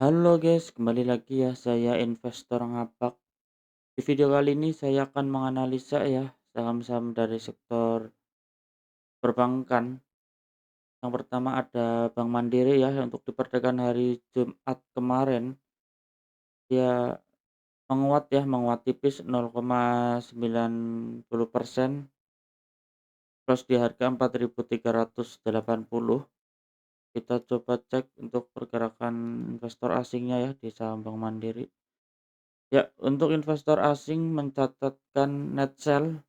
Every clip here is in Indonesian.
Halo guys, kembali lagi ya saya investor ngapak. Di video kali ini saya akan menganalisa ya saham-saham dari sektor perbankan. Yang pertama ada Bank Mandiri ya untuk di perdagangan hari Jumat kemarin dia menguat tipis 0,90%, plus di harga 4.380. Kita coba cek untuk pergerakan investor asingnya ya di saham Bank Mandiri. Ya, untuk investor asing mencatatkan net sell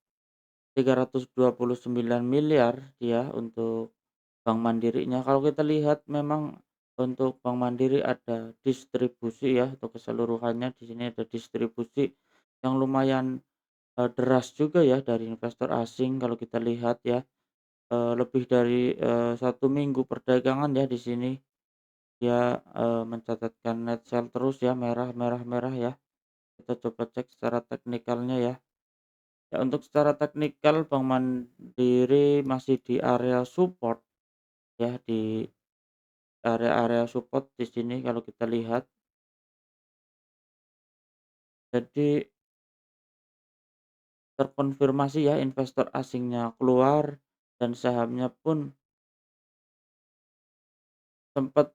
329 miliar dia untuk Bank Mandirinya. Kalau kita lihat memang untuk Bank Mandiri ada distribusi ya untuk keseluruhannya, di sini ada distribusi yang lumayan, deras juga ya dari investor asing kalau kita lihat ya, lebih dari, 1 minggu perdagangan ya di sini dia, mencatatkan net sell terus ya, merah merah merah ya. Kita coba cek secara teknikalnya ya. Ya untuk secara teknikal Bank Mandiri masih di area support ya, di area-area support di sini kalau kita lihat. Jadi terkonfirmasi ya investor asingnya keluar dan sahamnya pun sempat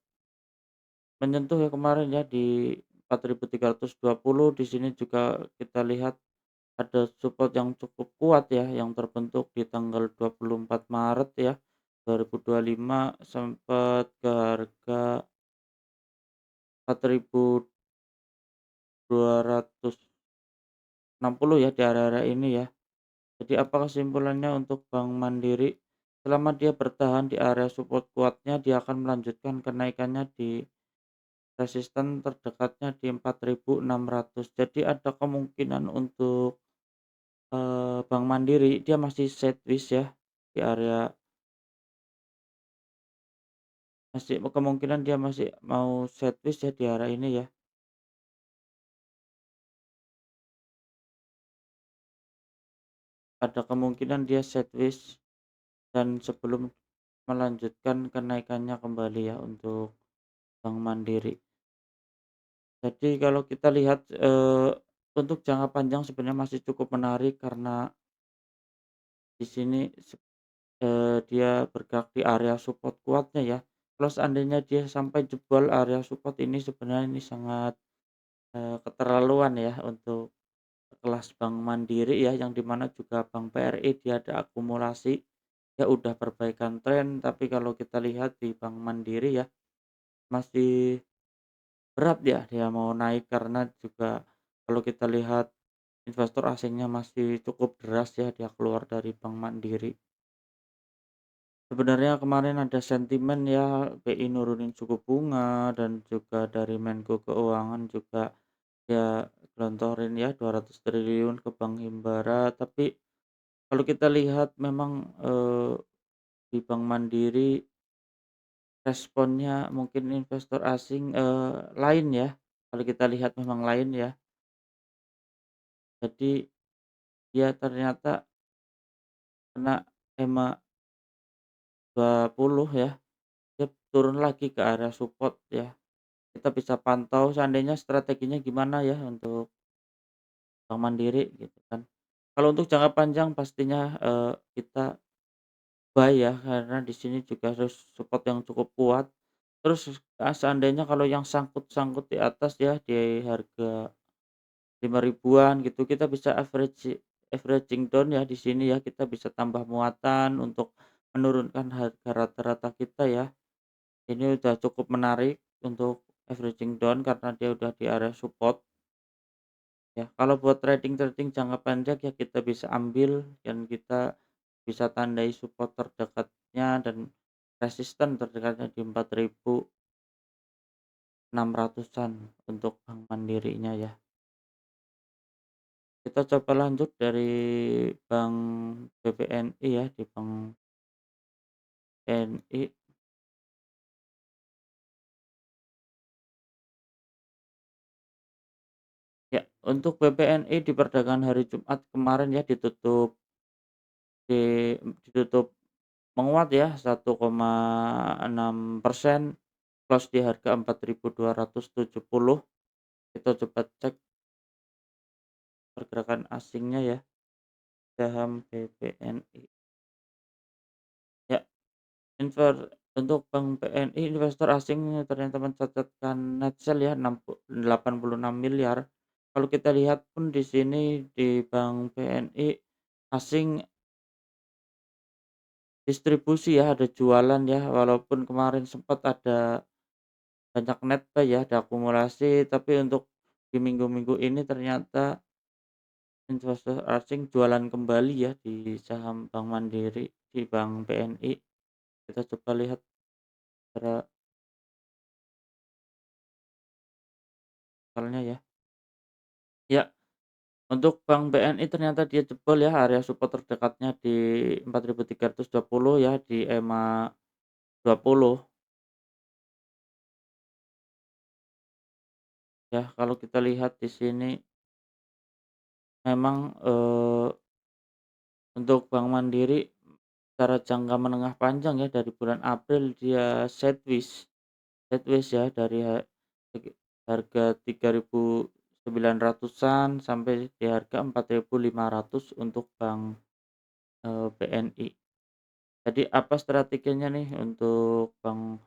menyentuh ya kemarin ya di 4.320. Di sini juga kita lihat ada support yang cukup kuat ya yang terbentuk di tanggal 24 Maret ya 2025, sempat ke harga 4.260 ya di area-area ini ya. Jadi apa kesimpulannya untuk Bank Mandiri? Selama dia bertahan di area support kuatnya, dia akan melanjutkan kenaikannya di resisten terdekatnya di 4.600. Jadi ada kemungkinan untuk, Bank Mandiri dia masih sideways ya di area, masih kemungkinan dia masih mau sideways ya di area ini ya. Ada kemungkinan dia sideways dan sebelum melanjutkan kenaikannya kembali ya untuk Bank Mandiri. Jadi kalau kita lihat, untuk jangka panjang sebenarnya masih cukup menarik karena di sini dia bergerak di area support kuatnya ya. Kalau seandainya dia sampai jebol area support ini sebenarnya ini sangat, keterlaluan ya untuk kelas Bank Mandiri ya, yang di mana juga Bank BRI dia ada akumulasi, ya udah perbaikan tren, tapi kalau kita lihat di Bank Mandiri ya masih berat ya dia mau naik karena juga kalau kita lihat investor asingnya masih cukup deras ya dia keluar dari Bank Mandiri. Sebenarnya kemarin ada sentimen ya BI nurunin suku bunga dan juga dari Menko Keuangan juga ya gelontorin ya 200 triliun ke Bank Himbara, tapi kalau kita lihat memang, di Bank Mandiri responnya mungkin investor asing, lain ya, kalau kita lihat memang lain ya. Jadi dia ternyata kena EMA 20 ya, dia turun lagi ke area support ya. Kita bisa pantau seandainya strateginya gimana ya untuk Bank Mandiri gitu kan. Kalau untuk jangka panjang pastinya, kita buy ya karena di sini juga harus support yang cukup kuat. Terus, seandainya kalau yang sangkut-sangkut di atas ya di harga 5 ribuan gitu, kita bisa averaging down ya di sini ya, kita bisa tambah muatan untuk menurunkan harga rata-rata kita ya. Ini udah cukup menarik untuk averaging down karena dia udah di area support ya. Kalau buat trading-trading jangka pendek ya kita bisa ambil dan kita bisa tandai support terdekatnya dan resisten terdekatnya di 4.600-an untuk Bank Mandirinya ya. Kita coba lanjut dari Bank BBNI ya, di Bank BNI ya, untuk BBNI di perdagangan hari Jumat kemarin ya ditutup menguat ya 1,6%, close di harga 4.270. Kita coba cek pergerakan asingnya ya, saham BBNI. Ya, untuk Bank BNI, investor asing ternyata mencatatkan net sell ya 86 miliar. Kalau kita lihat pun di sini di Bank BNI asing distribusi ya, ada jualan ya, walaupun kemarin sempat ada banyak net buy ya, ada akumulasi, tapi untuk di minggu-minggu ini ternyata investor asing jualan kembali ya di saham Bank Mandiri, di Bank BNI. Kita coba lihat grafikalnya ya. Ya, untuk Bank BNI ternyata dia jebol ya, area support terdekatnya di 4.320 ya, di EMA 20 ya. Kalau kita lihat di sini memang, untuk Bank Mandiri secara jangka menengah panjang ya, dari bulan April dia sideways ya, dari harga 3.900-an sampai di harga 4.500 untuk Bank, BNI. Jadi apa strateginya nih untuk Bank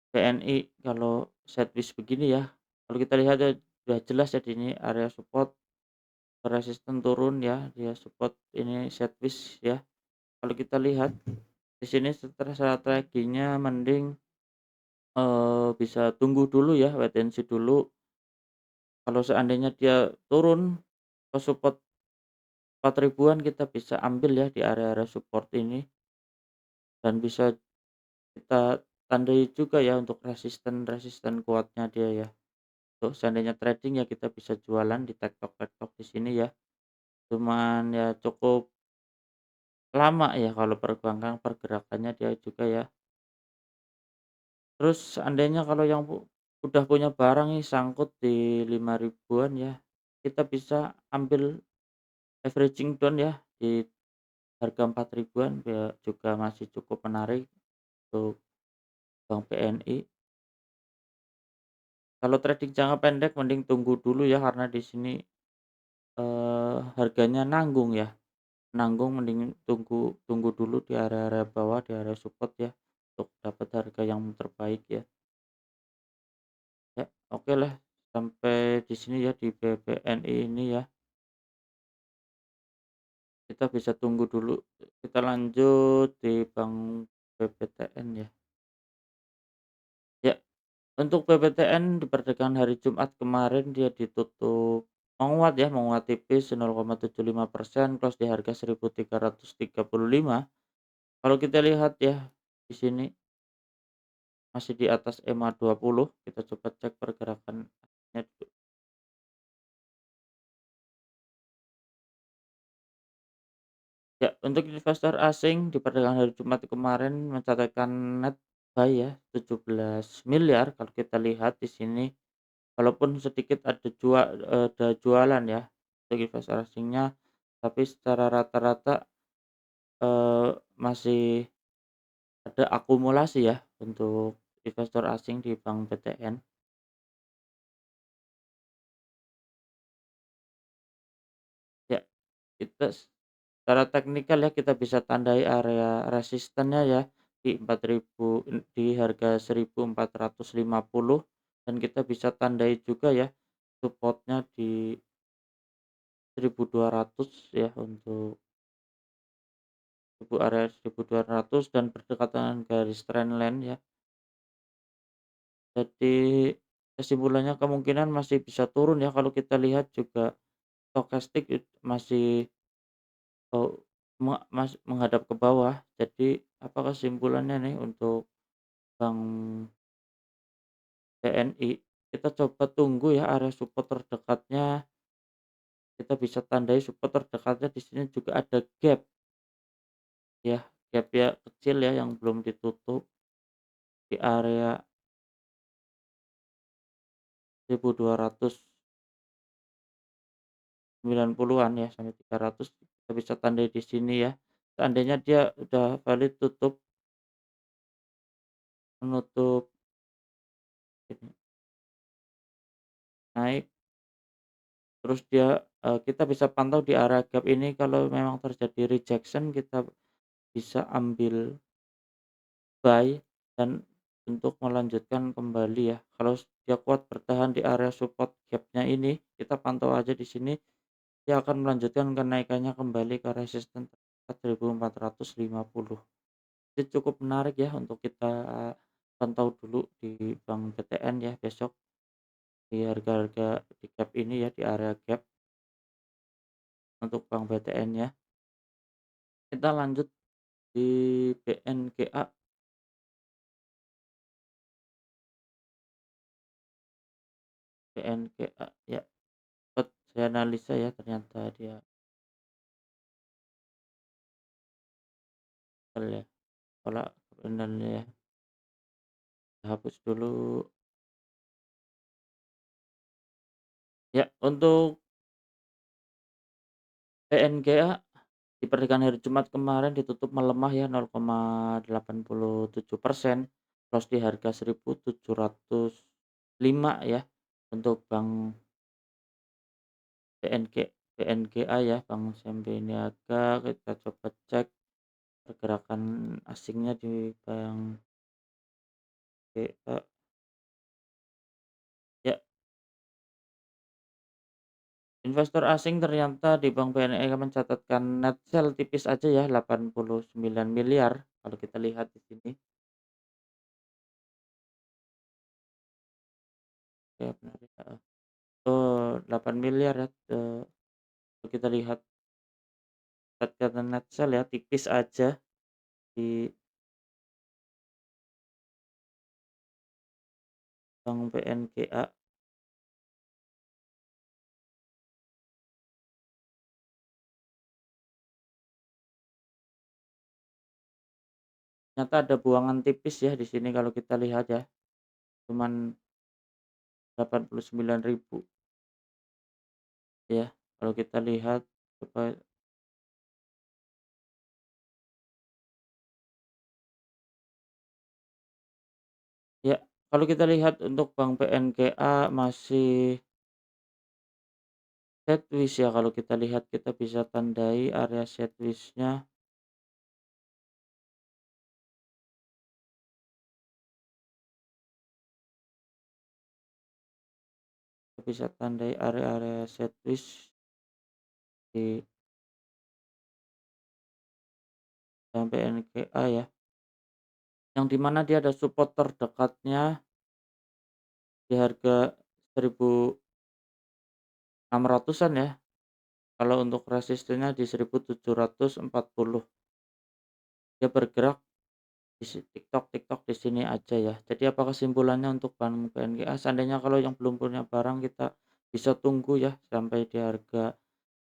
BNI kalau sideways begini ya? Kalau kita lihat ya sudah jelas ya, di ini area support, resisten turun ya, dia support ini sideways ya. Kalau kita lihat di sini strateginya mending, bisa tunggu dulu ya, wait and see dulu. Kalau seandainya dia turun ke support 4.000-an, kita bisa ambil ya di area-area support ini, dan bisa kita tandai juga ya untuk resisten-resisten kuatnya dia ya. Untuk seandainya trading ya kita bisa jualan di tektok-tektok di sini ya. Cuman ya cukup lama ya kalau perbankan pergerakannya dia juga ya. Terus seandainya kalau yang udah punya barang nih sangkut di 5.000-an ya, kita bisa ambil averaging down ya di harga 4.000-an ya, juga masih cukup menarik untuk Bank BNI. Kalau trading jangka pendek mending tunggu dulu ya, karena di sini, harganya nanggung ya, mending tunggu tunggu dulu di area-area bawah, di area support ya, untuk dapat harga yang terbaik ya. Ya, oke lah, sampai di sini ya di BBNI ini ya. Kita bisa tunggu dulu, kita lanjut di Bank BBTN ya. Ya, untuk BBTN di perdagangan hari Jumat kemarin dia ditutup menguat ya, menguat tipis 0,75%, close di harga 1.335. Kalau kita lihat ya, di sini masih di atas EMA 20, kita coba cek pergerakannya dulu. Ya, untuk investor asing di perdagangan hari Jumat kemarin mencatatkan net buy ya 17 miliar kalau kita lihat di sini, walaupun sedikit ada jualan ya untuk investor asingnya, tapi secara rata-rata, masih ada akumulasi ya untuk investor asing di Bank BTN. Ya, kita secara teknikal ya kita bisa tandai area resistennya ya di 4.000, di harga 1.450, dan kita bisa tandai juga ya supportnya di 1.200 ya, untuk area 1.200 dan berdekatan garis trendline ya. Jadi kesimpulannya kemungkinan masih bisa turun ya, kalau kita lihat juga stokastik masih, eee, menghadap ke bawah. Jadi apa kesimpulannya nih untuk Bank BNI, kita coba tunggu ya area support terdekatnya, kita bisa tandai support terdekatnya di sini juga ada gap ya, gap ya kecil ya yang belum ditutup di area 1.290-an ya sampai 300, kita bisa tandai di sini ya. Seandainya dia udah valid menutup Ini naik, terus dia, kita bisa pantau di area gap ini kalau memang terjadi rejection kita bisa ambil buy dan untuk melanjutkan kembali ya. Kalau dia kuat bertahan di area support gap-nya ini, kita pantau aja di sini, dia akan melanjutkan kenaikannya kembali ke resisten 4.450. Ini cukup menarik ya untuk kita pantau dulu di Bank BTN ya besok di harga-harga di gap ini ya, di area gap untuk Bank BTN ya. Kita lanjut di BNGA. BNGA ya, sempat saya analisa ya ternyata dia ya pola sebenarnya ya. Hapus dulu. Ya, untuk BNGA di perdagangan hari Jumat kemarin ditutup melemah ya 0,87%, close di harga 1.705 ya untuk Bank BNGA ya, Bank SMB Niaga. Kita coba cek pergerakan asingnya di Bank BA. Ya, investor asing ternyata di Bank BNI mencatatkan net sell tipis aja ya 89 miliar kalau kita lihat di sini. Ya benar ya, heeh. 8 miliar ya, kalau kita lihat catatan net sell ya tipis aja di Bank BNGA. Ternyata ada buangan tipis ya di sini kalau kita lihat ya, cuman 89.000 ya. Kalau kita lihat coba ya, kalau kita lihat untuk Bank BNGA masih sideways ya, kalau kita lihat kita bisa tandai area sideways-nya, kita bisa tandai area-area sideways di Bank BNGA ya, yang di mana dia ada support terdekatnya di harga 1.600-an ya. Kalau untuk resistennya di 1.740. Dia bergerak di TikTok di sini aja ya. Jadi apa kesimpulannya untuk Bank BNGA, seandainya kalau yang belum punya barang kita bisa tunggu ya sampai di harga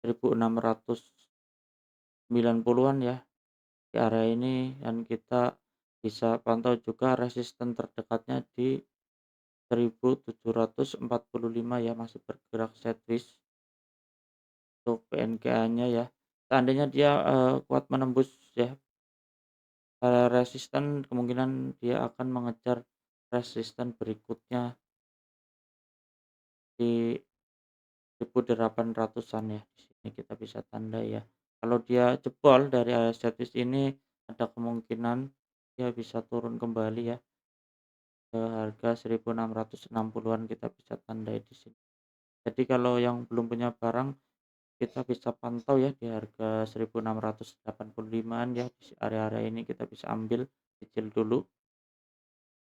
1.690-an ya di area ini, dan kita bisa pantau juga resisten terdekatnya di 1.745 ya, masih bergerak sideways untuk BNGA-nya ya. Seandainya dia, kuat menembus ya resisten, kemungkinan dia akan mengejar resisten berikutnya di 1.800-an ya. Di sini kita bisa tanda ya. Kalau dia jebol dari area resistance ini ada kemungkinan dia bisa turun kembali ya ke harga 1.660-an, kita bisa tandai di sini. Jadi kalau yang belum punya barang kita bisa pantau ya di harga 1.685-an ya, di area-area ini kita bisa ambil cicil dulu.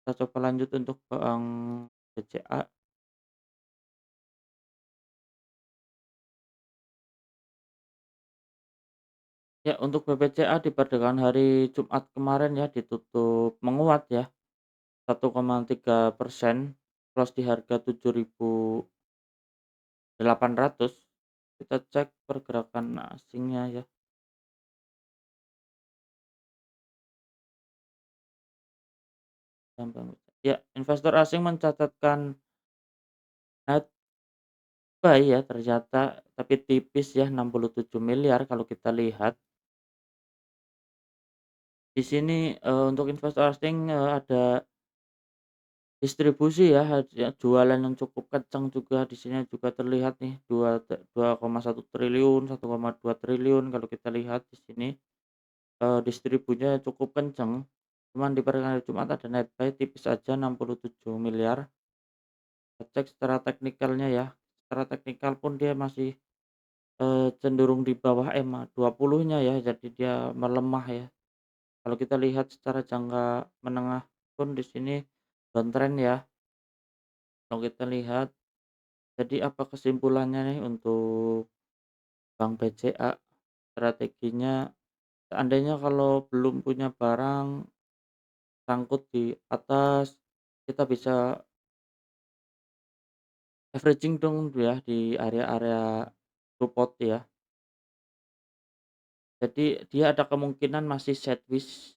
Kita coba lanjut untuk Bank BCA. Ya, untuk BBCA di perdagangan hari Jumat kemarin ya ditutup menguat ya 1,3%, close di harga 7.800. Kita cek pergerakan asingnya ya. Ya, investor asing mencatatkan net buy ya ternyata, tapi tipis ya 67 miliar kalau kita lihat. Di sini, untuk investor asing, ada Distribusi ya, jualan yang cukup kencang juga di sini juga terlihat nih 2,1 triliun, 1,2 triliun kalau kita lihat di sini, distribusinya cukup kencang. Cuman di perdagangan hari Jumat ada net buy tipis aja 67 miliar. Cek secara teknikalnya ya, secara teknikal pun dia masih, cenderung di bawah EMA 20-nya ya, jadi dia melemah ya. Kalau kita lihat secara jangka menengah pun di sini downtrend ya. Kalau kita lihat, jadi apa kesimpulannya nih untuk Bank BCA, strateginya seandainya kalau belum punya barang sangkut di atas, kita bisa averaging dong ya di area-area support ya. Jadi dia ada kemungkinan masih sideways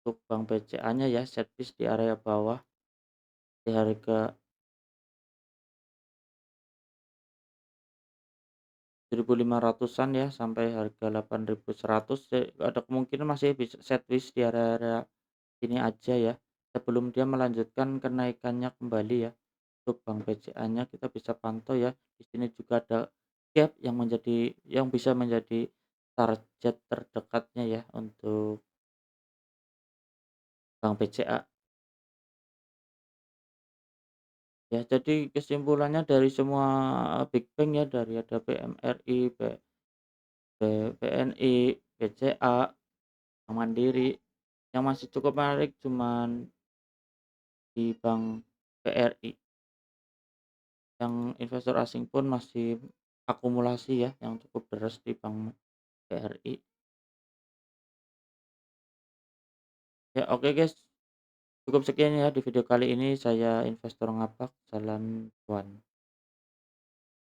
untuk Bank BCA-nya ya, sideways di area bawah di harga 1.500-an ya sampai harga 8.100, ada kemungkinan masih bisa sideways di area-area ini aja ya, sebelum dia melanjutkan kenaikannya kembali ya. Untuk Bank BCA-nya kita bisa pantau ya, di sini juga ada gap yang bisa menjadi target terdekatnya ya untuk Bank BCA. Ya, jadi kesimpulannya dari semua big bank ya, dari ada BMRI, BNI, BCA, Bank Mandiri, yang masih cukup menarik cuman di Bank BRI. Yang investor asing pun masih akumulasi ya, yang cukup deras di Bank BRI. Ya oke guys, cukup sekian ya di video kali ini, saya investor ngapak, salam cuan.